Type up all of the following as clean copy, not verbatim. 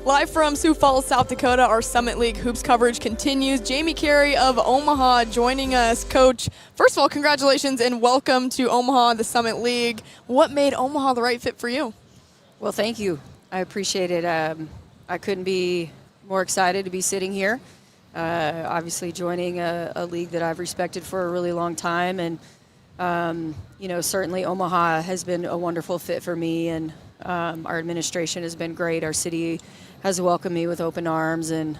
Live from Sioux Falls, South Dakota, our Summit League Hoops coverage continues. Jamie Carey of Omaha joining us. Coach, first of all, congratulations and welcome to Omaha, the Summit League. What made Omaha the right fit for you? Well, thank you. I appreciate it. I couldn't be more excited to be sitting here. Obviously joining a league that I've respected for a really long time. And, certainly Omaha has been a wonderful fit for me. And our administration has been great. Our city has welcomed me with open arms. And,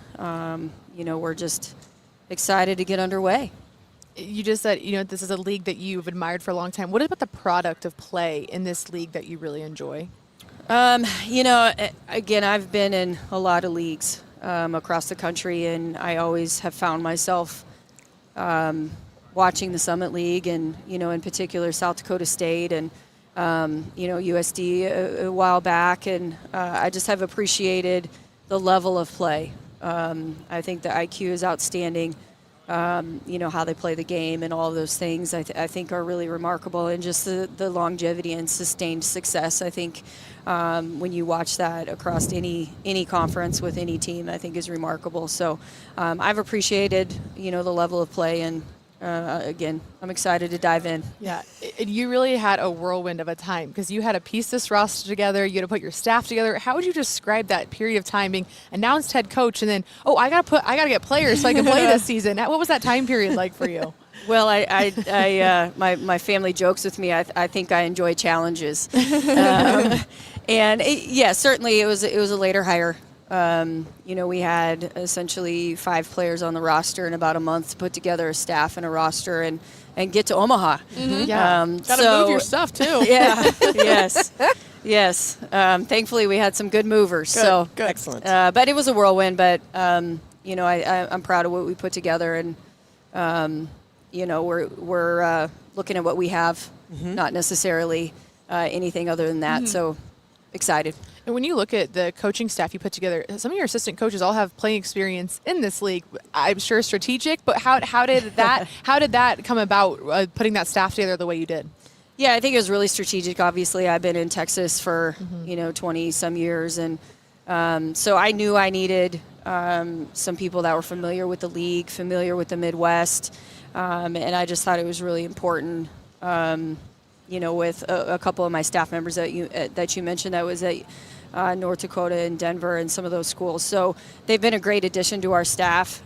we're just excited to get underway. You just said, this is a league that you've admired for a long time. What about the product of play in this league that you really enjoy? Again, I've been in a lot of leagues across the country, and I always have found myself watching the Summit League and, in particular South Dakota State and, USD a while back. And I just have appreciated the level of play. I think the IQ is outstanding. How they play the game and all of those things I think are really remarkable, and just the longevity and sustained success. I think when you watch that across any conference with any team, I think is remarkable. So I've appreciated, the level of play, and again, I'm excited to dive in. Yeah, you really had a whirlwind of a time because you had to piece this roster together. You had to put your staff together. How would you describe that period of time, being announced head coach, and then I gotta get players so I can play this season? What was that time period like for you? Well, my family jokes with me. I think I enjoy challenges, certainly it was a later hire. We had essentially 5 players on the roster in about a month to put together a staff and a roster and get to Omaha. Mm-hmm. Yeah, gotta move your stuff too. Yeah, yes. Thankfully, we had some good movers. Good. Excellent. But it was a whirlwind. But I'm proud of what we put together, and we're looking at what we have, not necessarily anything other than that. So excited. And when you look at the coaching staff you put together, some of your assistant coaches all have playing experience in this league. I'm sure strategic, but how did that come about, putting that staff together the way you did? Yeah, I think it was really strategic. Obviously, I've been in Texas for 20 some years, and so I knew I needed some people that were familiar with the league, familiar with the Midwest, and I just thought it was really important. With a couple of my staff members that you mentioned, that was at North Dakota and Denver and some of those schools. So they've been a great addition to our staff.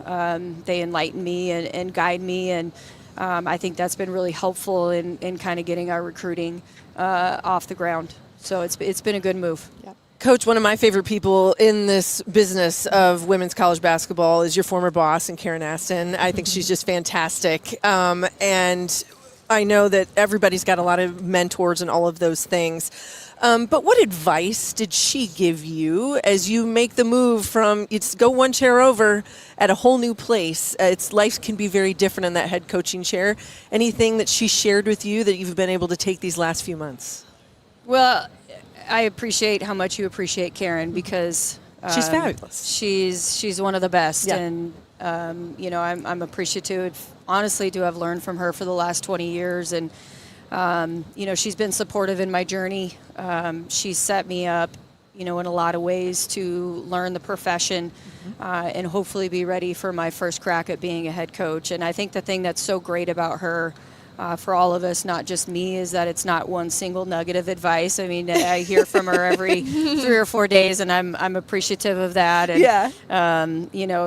They enlighten me and guide me, and I think that's been really helpful in kind of getting our recruiting off the ground. So it's been a good move. Yep. Coach, one of my favorite people in this business of women's college basketball is your former boss, and Karen Aston. I think she's just fantastic. And I know that everybody's got a lot of mentors and all of those things. But what advice did she give you as you make the move from go one chair over at a whole new place? Life can be very different in that head coaching chair. Anything that she shared with you that you've been able to take these last few months? Well, I appreciate how much you appreciate Karen, because she's fabulous. She's one of the best. Yeah. And I'm appreciative, honestly, to have learned from her for the last 20 years. And, she's been supportive in my journey. She's set me up, in a lot of ways to learn the profession and hopefully be ready for my first crack at being a head coach. And I think the thing that's so great about her, for all of us, not just me, is that it's not one single nugget of advice. I mean, I hear from her every 3 or 4 days, and I'm appreciative of that. And, yeah.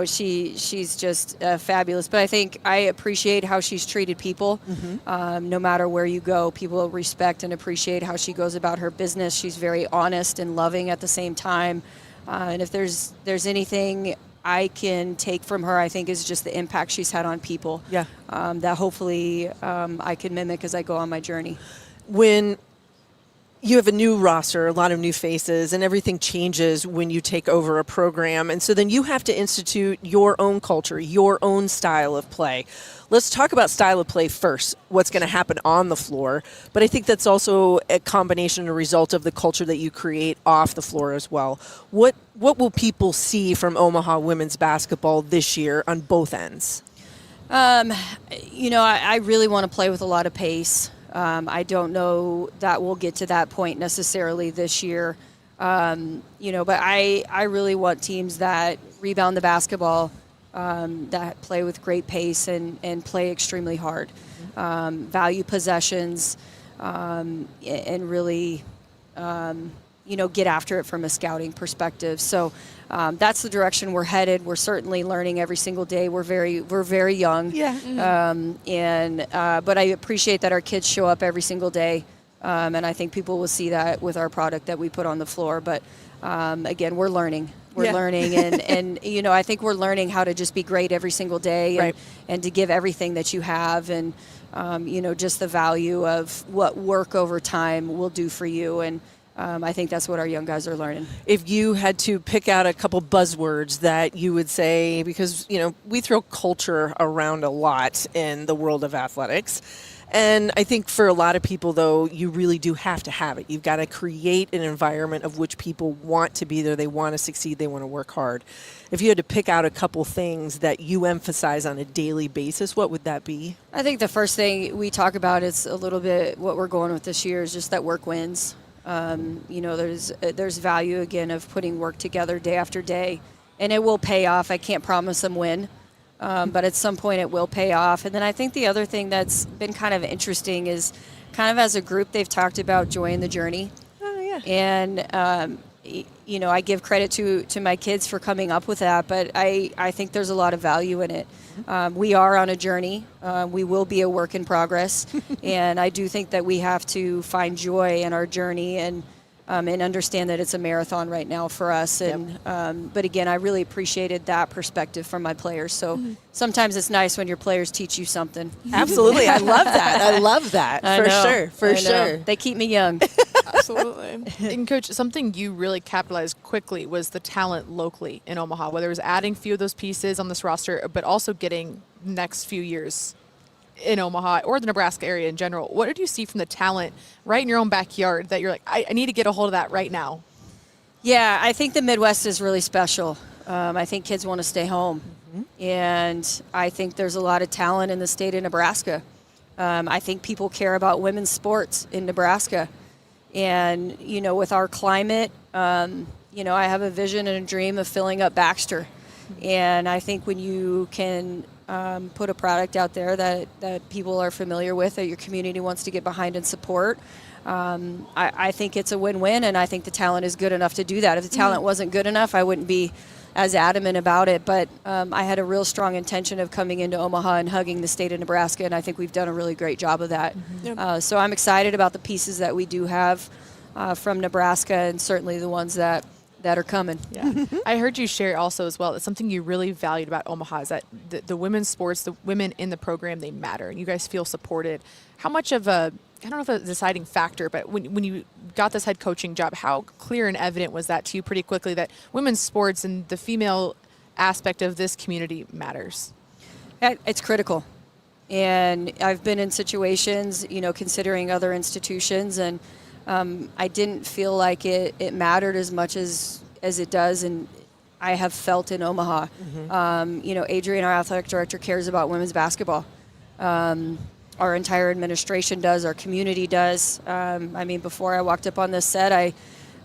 She's just fabulous. But I think I appreciate how she's treated people. No matter where you go, people respect and appreciate how she goes about her business. She's very honest and loving at the same time. And if there's anything I can take from her, I think, is just the impact she's had on people. Yeah. That hopefully I can mimic as I go on my journey. When you have a new roster, a lot of new faces, and everything changes when you take over a program. And so then you have to institute your own culture, your own style of play. Let's talk about style of play first, what's going to happen on the floor. But I think that's also a combination, a result of the culture that you create off the floor as well. What will people see from Omaha women's basketball this year on both ends? I really want to play with a lot of pace. I don't know that we'll get to that point necessarily this year. But I really want teams that rebound the basketball, that play with great pace and play extremely hard, value possessions, and really, get after it from a scouting perspective. So that's the direction we're headed. We're certainly learning every single day. We're very young. Yeah. But I appreciate that our kids show up every single day. And I think people will see that with our product that we put on the floor. But again, we're learning. We're learning, and I think we're learning how to just be great every single day, and to give everything that you have, and just the value of what work over time will do for you. And I think that's what our young guys are learning. If you had to pick out a couple buzzwords that you would say, because we throw culture around a lot in the world of athletics. And I think for a lot of people, though, you really do have to have it. You've got to create an environment of which people want to be there. They want to succeed. They want to work hard. If you had to pick out a couple things that you emphasize on a daily basis, what would that be? I think the first thing we talk about is a little bit what we're going with this year is just that work wins. There's value, again, of putting work together day after day. And it will pay off. I can't promise them when. But at some point it will pay off. And then I think the other thing that's been kind of interesting is kind of as a group they've talked about joy in the journey. Oh, yeah. And, I give credit to my kids for coming up with that, but I think there's a lot of value in it. We are on a journey. We will be a work in progress. And I do think that we have to find joy in our journey and understand that it's a marathon right now for us. And but again, I really appreciated that perspective from my players. So sometimes it's nice when your players teach you something. Absolutely. I love that. I love that. For sure. They keep me young. Absolutely. And Coach, something you really capitalized quickly was the talent locally in Omaha, whether it was adding a few of those pieces on this roster, but also getting next few years in Omaha or the Nebraska area in general. What did you see from the talent right in your own backyard that you're like, I need to get a hold of that right now? Yeah, I think the Midwest is really special. I think kids want to stay home. And I think there's a lot of talent in the state of Nebraska. I think people care about women's sports in Nebraska. And, with our climate, I have a vision and a dream of filling up Baxter. And I think when you can put a product out there that people are familiar with, that your community wants to get behind and support, I think it's a win-win, and I think the talent is good enough to do that. If the talent wasn't good enough, I wouldn't be as adamant about it. But I had a real strong intention of coming into Omaha and hugging the state of Nebraska, and I think we've done a really great job of that. So I'm excited about the pieces that we do have from Nebraska, and certainly the ones that are coming. Yeah. I heard you share also as well that something you really valued about Omaha is that the women's sports, the women in the program, they matter, and you guys feel supported. How much of I don't know if it's a deciding factor, but when you got this head coaching job, how clear and evident was that to you pretty quickly that women's sports and the female aspect of this community matters? It's critical. And I've been in situations, considering other institutions, and I didn't feel like it mattered as much as it does, and I have felt in Omaha. Adrian, our athletic director, cares about women's basketball. Our entire administration does. Our community does. Before I walked up on this set, I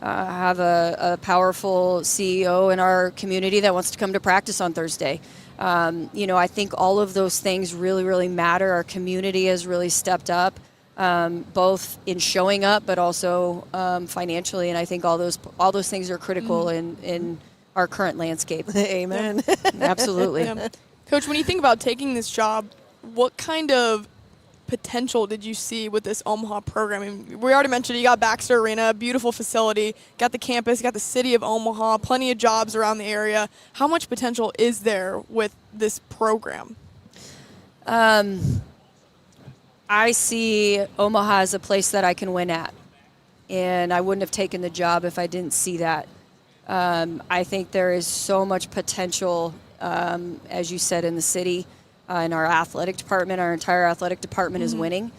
have a powerful CEO in our community that wants to come to practice on Thursday. I think all of those things really, really matter. Our community has really stepped up. Both in showing up, but also financially, and I think all those things are critical in our current landscape. Amen. Absolutely. Yeah. Coach, when you think about taking this job, what kind of potential did you see with this Omaha program? I mean, we already mentioned you got Baxter Arena, beautiful facility, got the campus, got the city of Omaha, plenty of jobs around the area. How much potential is there with this program? I see Omaha as a place that I can win at, and I wouldn't have taken the job if I didn't see that. I think there is so much potential, as you said, in the city, in our athletic department. Our entire athletic department is winning.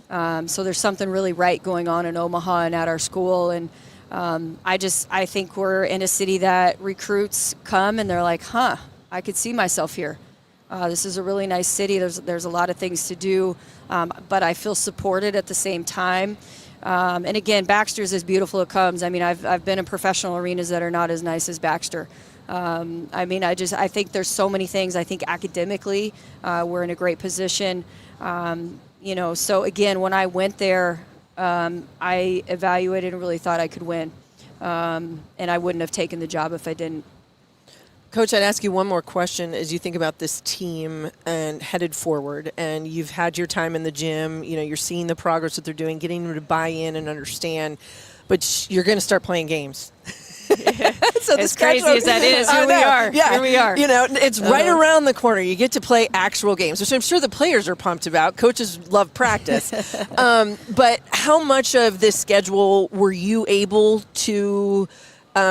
So there's something really right going on in Omaha and at our school. And I think we're in a city that recruits come and they're like, I could see myself here. This is a really nice city. There's a lot of things to do, but I feel supported at the same time. And again, Baxter's as beautiful as it comes. I mean, I've been in professional arenas that are not as nice as Baxter. I mean, I think there's so many things. I think academically, we're in a great position. So again, when I went there, I evaluated and really thought I could win. And I wouldn't have taken the job if I didn't. Coach, I'd ask you one more question as you think about this team and headed forward, and you've had your time in the gym, you're seeing the progress that they're doing, getting them to buy in and understand, but you're going to start playing games. So as crazy as that is, here we are. Yeah. Here we are. It's right around the corner. You get to play actual games, which I'm sure the players are pumped about. Coaches love practice. But how much of this schedule were you able to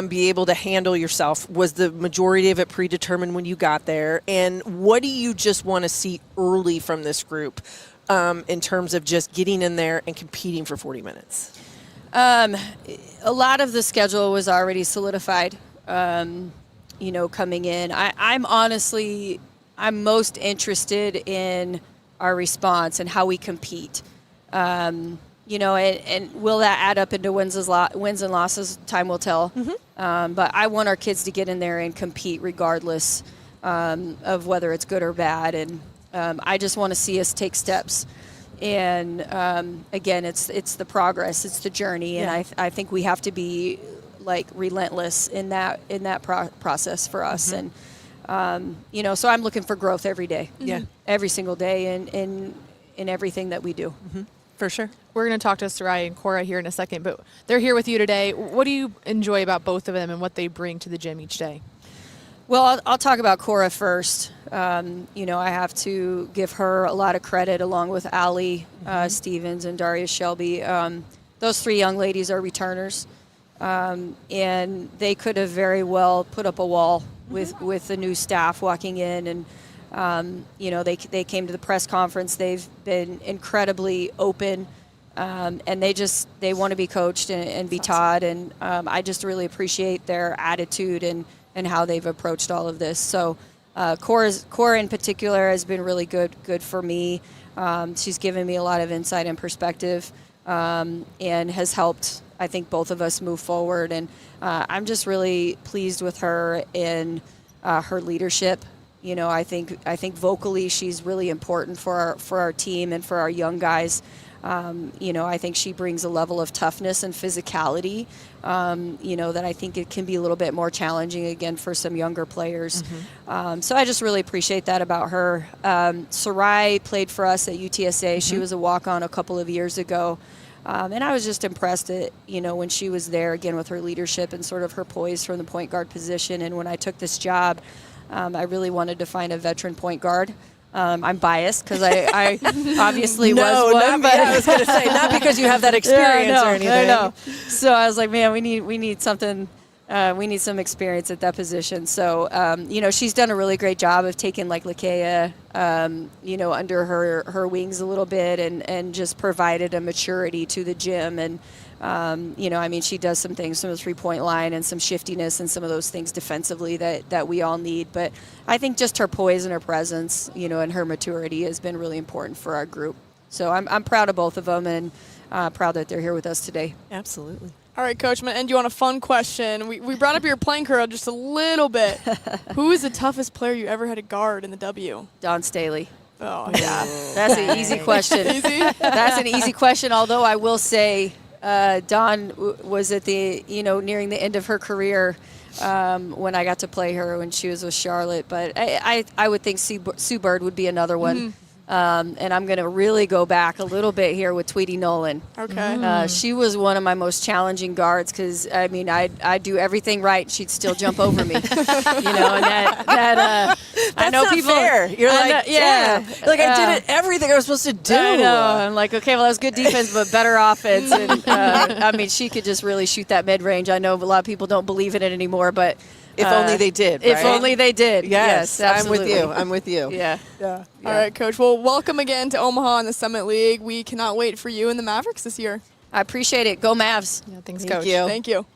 be able to handle yourself? Was the majority of it predetermined when you got there? And what do you just want to see early from this group in terms of just getting in there and competing for 40 minutes? A lot of the schedule was already solidified, coming in. I'm most interested in our response and how we compete. And will that add up into wins and losses? Time will tell. Mm-hmm. But I want our kids to get in there and compete regardless of whether it's good or bad. And I just want to see us take steps. And again, it's the progress, it's the journey, and I think we have to be like relentless in that process for us. Mm-hmm. And so I'm looking for growth every day, every single day, in everything that we do. Mm-hmm. For sure. We're going to talk to Sarai and Cora here in a second, but they're here with you today. What do you enjoy about both of them and what they bring to the gym each day? Well, I'll talk about Cora first. I have to give her a lot of credit along with Allie Stevens and Darius Shelby. Those three young ladies are returners, and they could have very well put up a wall with the new staff walking in. And, they came to the press conference. They've been incredibly open, and they want to be coached and be taught. And I just really appreciate their attitude and how they've approached all of this. So Cora in particular has been really good for me. She's given me a lot of insight and perspective, and has helped, I think, both of us move forward. And I'm just really pleased with her in her leadership. I think vocally she's really important for our team and for our young guys. I think she brings a level of toughness and physicality, that I think it can be a little bit more challenging, again, for some younger players. Mm-hmm. So I just really appreciate that about her. Sarai played for us at UTSA. Mm-hmm. She was a walk-on a couple of years ago. And I was just impressed at, when she was there, again, with her leadership and sort of her poise from the point guard position. And when I took this job, I really wanted to find a veteran point guard. I'm biased because I obviously was one. But I was going to say, not because you have that experience or anything. I know. So I was like, man, we need something. We need some experience at that position. So, she's done a really great job of taking like Lakeia, under her wings a little bit and just provided a maturity to the gym. And, she does some things from the three-point line and some shiftiness and some of those things defensively that we all need. But I think just her poise and her presence, and her maturity has been really important for our group. So I'm proud of both of them and proud that they're here with us today. Absolutely. All right, Coach, I'm going to end you on a fun question. We brought up your playing career just a little bit. Who is the toughest player you ever had to guard in the W? Don Staley. Oh, yeah. That's an easy question. Easy? That's an easy question, although I will say Dawn was at the, nearing the end of her career when I got to play her when she was with Charlotte. But I would think Sue Bird would be another one. Mm-hmm. And I'm going to really go back a little bit here with Tweety Nolan. Okay. She was one of my most challenging guards because, I'd do everything right. She'd still jump over me. And That's I know not people. Fair. You're like, yeah. Like I did everything I was supposed to do. I know. I'm like, okay, well, that was good defense, but better offense. And, she could just really shoot that mid-range. I know a lot of people don't believe in it anymore, but if only they did, right? If only they did. Yes, absolutely. I'm with you. Yeah. All right, Coach. Well, welcome again to Omaha in the Summit League. We cannot wait for you and the Mavericks this year. I appreciate it. Go Mavs. Yeah, thanks, Thank Coach. you. Thank you.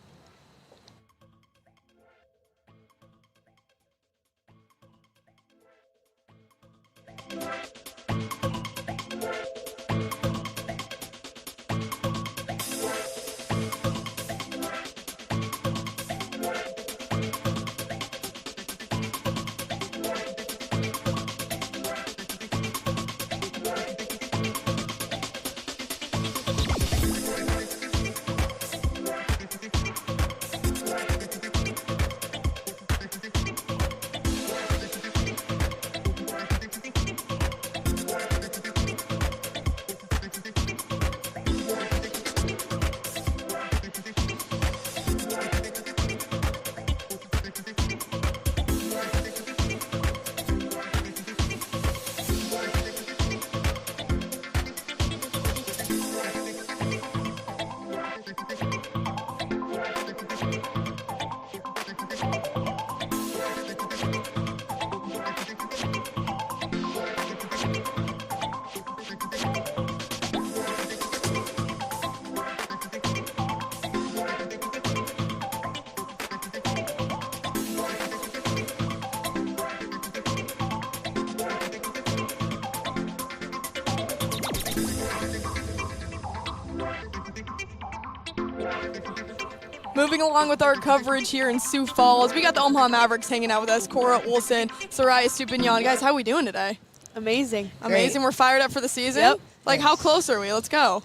Moving along with our coverage here in Sioux Falls, we got the Omaha Mavericks hanging out with us. Cora, Olsen, Sarai, Estupinan. Guys, how are we doing today? Amazing. Amazing. We're fired up for the season? Yep. Like, how close are we? Let's go.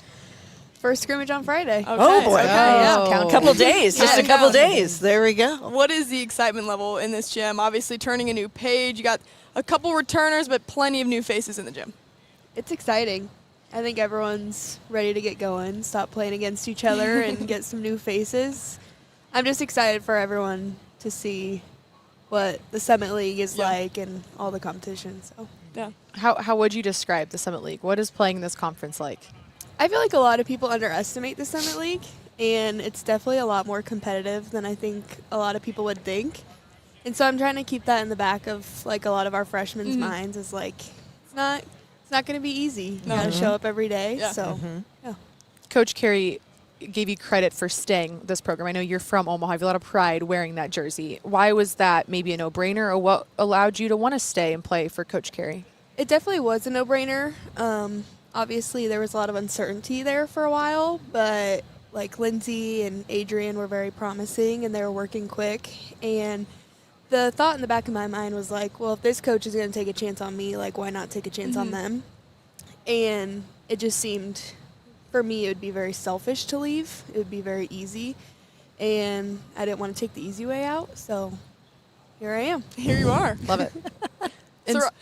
First scrimmage on Friday. Okay. Oh, boy. Okay, Oh. yeah. A couple days, just a Yeah. couple days. There we go. What is the excitement level in this gym? Obviously, turning a new page. You got a couple returners, but plenty of new faces in the gym. It's exciting. I think everyone's ready to get going, stop playing against each other, and get some new faces. I'm just excited for everyone to see what the Summit League is like and all the competition. So Yeah. How would you describe the Summit League? What is playing in this conference like? I feel like a lot of people underestimate the Summit League, and it's definitely a lot more competitive than I think a lot of people would think. And so I'm trying to keep that in the back of like a lot of our freshmen minds is like it's not going to be easy. You got to show up every day. Yeah. So yeah. Coach Carey gave you credit for staying this program. I know you're from Omaha. You have a lot of pride wearing that jersey. Why was that maybe a no-brainer, or what allowed you to want to stay and play for Coach Carey? It definitely was a no-brainer. Obviously, there was a lot of uncertainty there for a while, but like Lindsay and Adrian were very promising, and they were working quick. And the thought in the back of my mind was like, well, if this coach is going to take a chance on me, like, why not take a chance on them? And it just seemed, for me, it would be very selfish to leave. It would be very easy, and I didn't want to take the easy way out, so here I am. Here you are. Love it.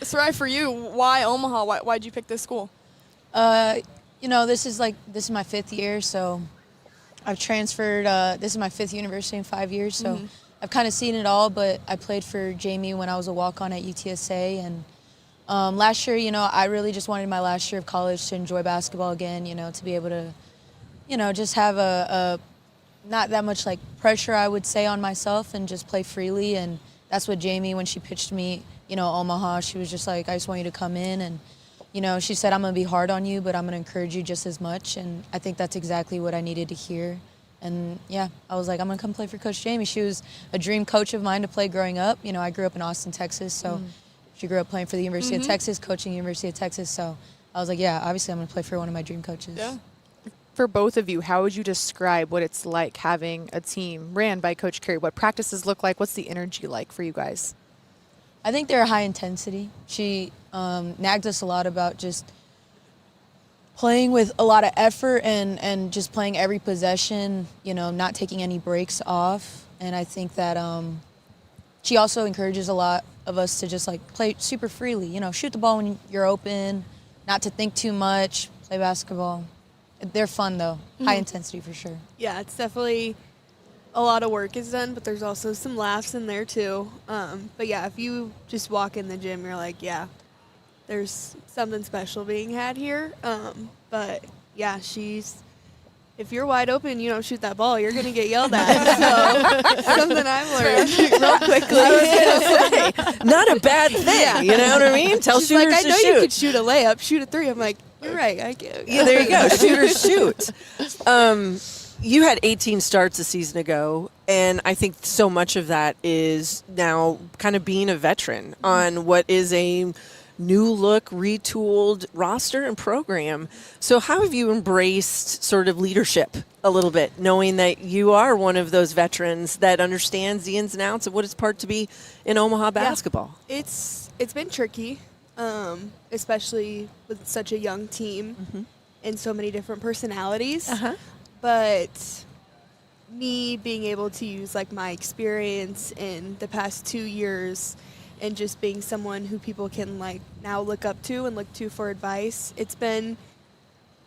Sarai, for you, why Omaha? Why'd you pick this school? This is my 5th year, so I've transferred. This is my 5th university in 5 years, so I've kind of seen it all. But I played for Jamie when I was a walk-on at UTSA, and last year, I really just wanted my last year of college to enjoy basketball again. To be able to, just have a not that much like pressure, I would say, on myself, and just play freely. And that's what Jamie, when she pitched me, Omaha, she was just like, I just want you to come in and. She said, I'm going to be hard on you, but I'm going to encourage you just as much. And I think that's exactly what I needed to hear. And, yeah, I was like, I'm going to come play for Coach Jamie. She was a dream coach of mine to play growing up. I grew up in Austin, Texas, so she grew up playing for the University of Texas, coaching University of Texas. So I was like, yeah, obviously I'm going to play for one of my dream coaches. Yeah. For both of you, how would you describe what it's like having a team ran by Coach Carey? What practices look like? What's the energy like for you guys? I think they're high intensity. She nagged us a lot about just playing with a lot of effort and just playing every possession, not taking any breaks off. And I think that she also encourages a lot of us to just like play super freely, shoot the ball when you're open, not to think too much, play basketball. They're fun though, high intensity for sure. Yeah, it's definitely a lot of work is done, but there's also some laughs in there too. But yeah, if you just walk in the gym, you're like, yeah, there's something special being had here. But yeah, if you're wide open, you don't shoot that ball, you're going to get yelled at. So something I've learned real quickly. Not a bad thing, you know what I mean? Tell She's shooters like, I to know shoot. you could shoot a layup, shoot a three. I'm like, you're right. I can. Yeah, there you go. Shooters shoot. You had 18 starts a season ago, and I think so much of that is now kind of being a veteran on what is a new look, retooled roster and program. So how have you embraced sort of leadership a little bit, knowing that you are one of those veterans that understands the ins and outs of what it's part to be in Omaha basketball? It's been tricky, especially with such a young team and so many different personalities. But me being able to use like my experience in the past 2 years and just being someone who people can like now look up to and look to for advice, it's been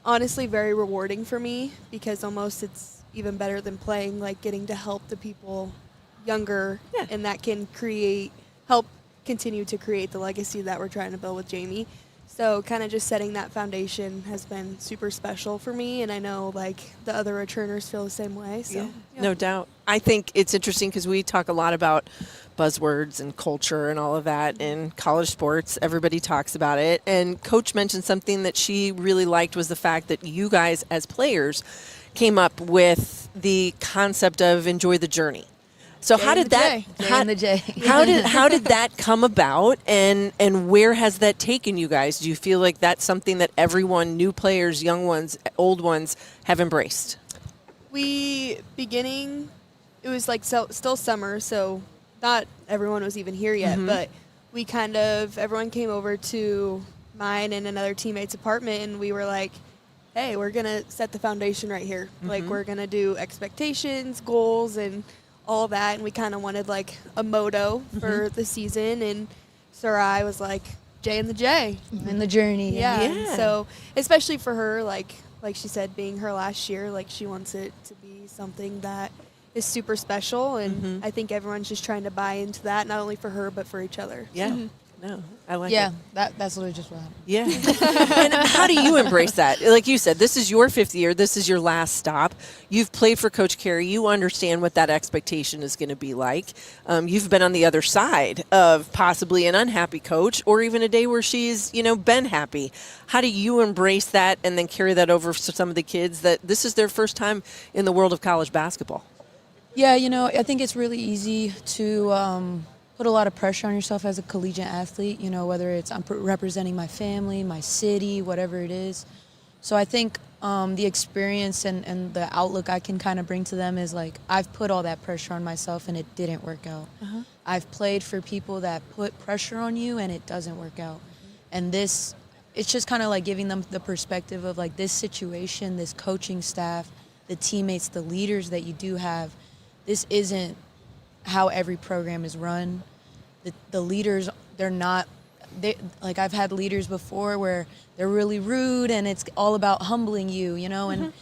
honestly very rewarding for me, because almost it's even better than playing, like getting to help the people younger, and that can help continue to create the legacy that we're trying to build with Jamie. So kind of just setting that foundation has been super special for me, and I know like the other returners feel the same way. So No doubt. I think it's interesting because we talk a lot about buzzwords and culture and all of that in college sports. Everybody talks about it. And Coach mentioned something that she really liked was the fact that you guys as players came up with the concept of enjoy the journey. So how did that how did that come about, and where has that taken you guys? Do you feel like that's something that everyone, new players, young ones, old ones, have embraced? it was like still summer, so not everyone was even here yet, but everyone came over to mine and another teammate's apartment, and we were like, hey, we're going to set the foundation right here. Like, we're going to do expectations, goals, and all that, and we kind of wanted, like, a motto for the season, and Sarai was like, J and the J. In the journey. Yeah. And so, especially for her, like she said, being her last year, like, she wants it to be something that is super special, and I think everyone's just trying to buy into that, not only for her, but for each other. Yeah. No, I like it. Yeah, that's literally just what happened. Yeah. And how do you embrace that? Like you said, this is your 5th year. This is your last stop. You've played for Coach Carey. You understand what that expectation is going to be like. You've been on the other side of possibly an unhappy coach, or even a day where she's, been happy. How do you embrace that and then carry that over to some of the kids that this is their first time in the world of college basketball? Yeah, I think it's really easy to put a lot of pressure on yourself as a collegiate athlete, whether it's I'm representing my family, my city, whatever it is. So I think the experience and the outlook I can kind of bring to them is like, I've put all that pressure on myself and it didn't work out. I've played for people that put pressure on you and it doesn't work out. And it's just kind of like giving them the perspective of like this situation, this coaching staff, the teammates, the leaders that you do have, this isn't how every program is run. The leaders, I've had leaders before where they're really rude and it's all about humbling you, and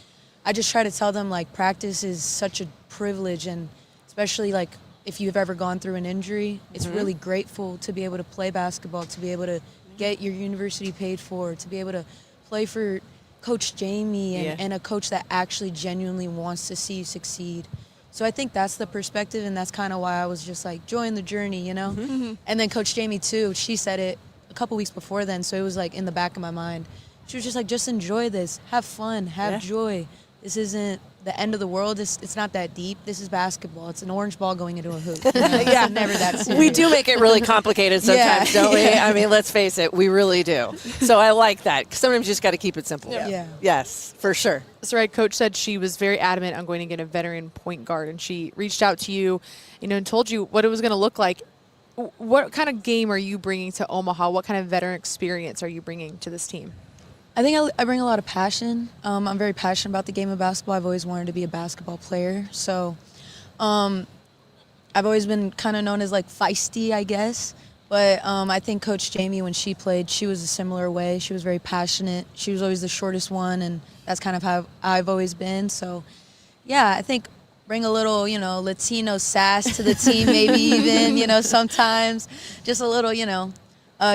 I just try to tell them like practice is such a privilege, and especially like if you've ever gone through an injury, it's really grateful to be able to play basketball, to be able to get your university paid for, to be able to play for Coach Jamie and a coach that actually genuinely wants to see you succeed. So I think that's the perspective, and that's kind of why I was just like, join the journey, And then Coach Jamie, too, she said it a couple weeks before then, so it was like in the back of my mind. She was just like, just enjoy this. Have fun. Have joy. This isn't the end of the world. It's not that deep. This is basketball. It's an orange ball going into a hoop. Yeah. It's never that serious. We do make it really complicated sometimes, don't we? I mean, let's face it, we really do. So I like that. Sometimes you just got to keep it simple. Yeah. Yes, for sure. So right, Coach said she was very adamant on going to get a veteran point guard, and she reached out to you, and told you what it was going to look like. What kind of game are you bringing to Omaha? What kind of veteran experience are you bringing to this team? I think I bring a lot of passion. I'm very passionate about the game of basketball. I've always wanted to be a basketball player. So I've always been kind of known as like feisty, I guess. But I think Coach Jamie, when she played, she was a similar way. She was very passionate. She was always the shortest one, and that's kind of how I've always been. So, yeah, I think bring a little, Latino sass to the team, maybe even, sometimes. Just a little,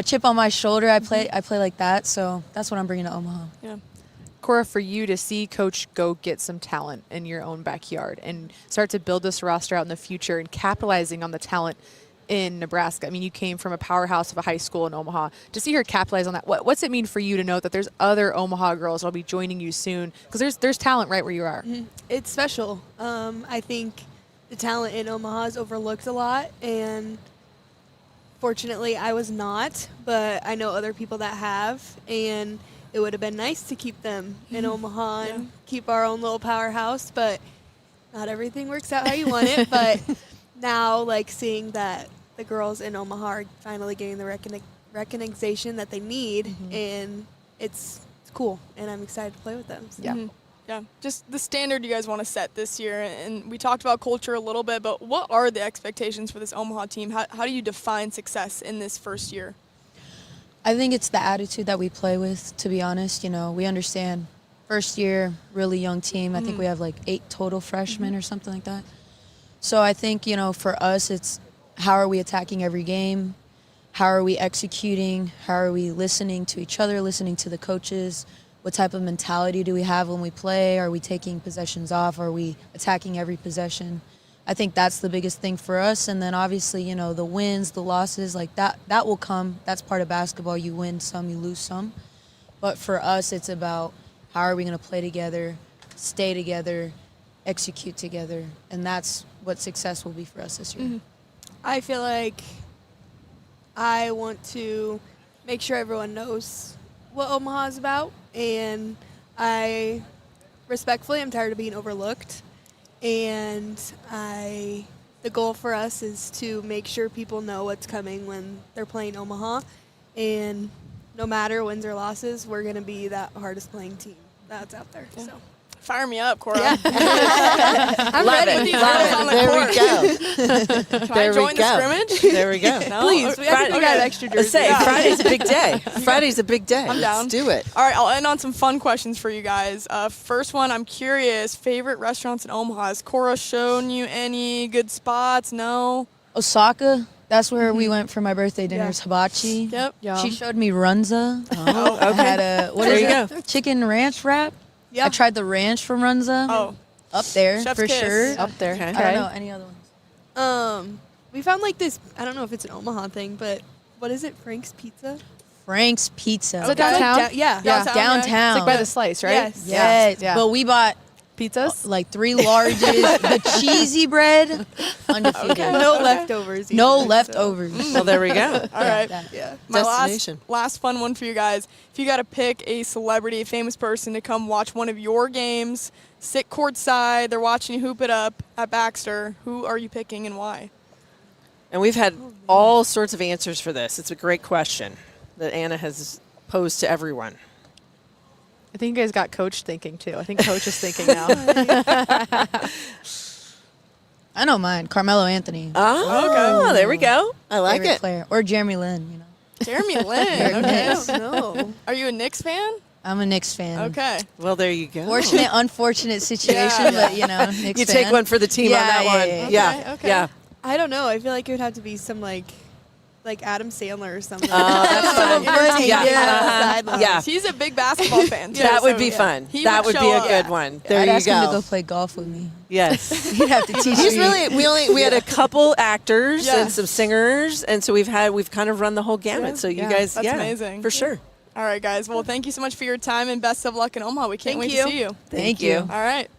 chip on my shoulder. I play like that, so that's what I'm bringing to Omaha. Yeah. Cora, for you to see Coach go get some talent in your own backyard and start to build this roster out in the future and capitalizing on the talent in Nebraska. I mean, you came from a powerhouse of a high school in Omaha. To see her capitalize on that, what's it mean for you to know that there's other Omaha girls that'll be joining you soon? Because there's talent right where you are. It's special. I think the talent in Omaha is overlooked a lot, and fortunately, I was not, but I know other people that have, and it would have been nice to keep them in Omaha and keep our own little powerhouse, but not everything works out how you want it. But now, like, seeing that the girls in Omaha are finally getting the recognition that they need, and it's cool, and I'm excited to play with them. So. Yeah. Yeah, just the standard you guys want to set this year. And we talked about culture a little bit, but what are the expectations for this Omaha team? How do you define success in this first year? I think it's the attitude that we play with, to be honest. We understand first year, really young team. I think we have like 8 total freshmen or something like that. So I think, for us, it's how are we attacking every game? How are we executing? How are we listening to each other, listening to the coaches? What type of mentality do we have when we play? Are we taking possessions off? Are we attacking every possession? I think that's the biggest thing for us. And then obviously, the wins, the losses, like that will come. That's part of basketball. You win some, you lose some. But for us, it's about how are we going to play together, stay together, execute together. And that's what success will be for us this year. I feel like I want to make sure everyone knows what Omaha is about, and I respectfully am tired of being overlooked. And the goal for us is to make sure people know what's coming when they're playing Omaha. And no matter wins or losses, we're going to be that hardest playing team that's out there. So. Fire me up, Cora. Yeah. I'm ready with these girls on the There court. we go. Can I join the scrimmage? There we go. No? Please, we got extra jerseys. Friday's a big day. Friday's a big day. I'm down. Let's do it. All right, I'll end on some fun questions for you guys. First one, I'm curious, favorite restaurants in Omaha. Has Cora shown you any good spots? No? Osaka. That's where we went for my birthday dinners. Hibachi. Yep. She showed me runza. Oh, I okay. had a There you it? Chicken ranch wrap. Yeah. I tried the ranch from Runza. Oh, Up there Chef's for kiss. sure. Up there. Okay. I don't know any other ones. We found like this, I don't know if it's an Omaha thing, but what is it, Frank's Pizza? Frank's Pizza. Is it downtown? Yeah. Yeah. Downtown. It's like by the slice, right? Yes. Yes. Yeah. But we bought Pizzas? like 3 larges. The cheesy bread, undefeated. No leftovers. No either, so- leftovers. Well, there we go. all right. Yeah. My Destination. last fun one for you guys. If you got to pick a celebrity, a famous person to come watch one of your games, sit courtside, they're watching you hoop it up at Baxter, who are you picking and why? And we've had all sorts of answers for this. It's a great question that Ana has posed to everyone. I think you guys got Coach thinking, too. I think Coach is thinking now. I know mine. Carmelo Anthony. Oh, okay. There we go. I like Favorite it. player. Or Jeremy Lin, you know. Jeremy Lin. Okay. Knicks. No. Are you a Knicks fan? I'm a Knicks fan. Okay. Well, there you go. Fortunate, unfortunate situation, but you know, Knicks You fan. take one for the team on Yeah, that yeah, one. yeah, Yeah. Okay. Yeah. I don't know. I feel like it would have to be some like Adam Sandler or something. That's fun. Entertaining Yeah. on the Uh-huh. sidelines. Yeah. He's a big basketball fan, too. That would so be fun. he That would be show a up. good one. There I'd you ask him to go. go play golf with me. Yes. He'd have to teach He's me. really we had a couple actors Yeah. and some singers, and so we've kind of run the whole gamut. Yeah. So you Yeah. guys, That's yeah, amazing. for sure. All right, guys. Well, thank you so much for your time and best of luck in Omaha. We can't Thank wait you. to see you. Thank you. All right.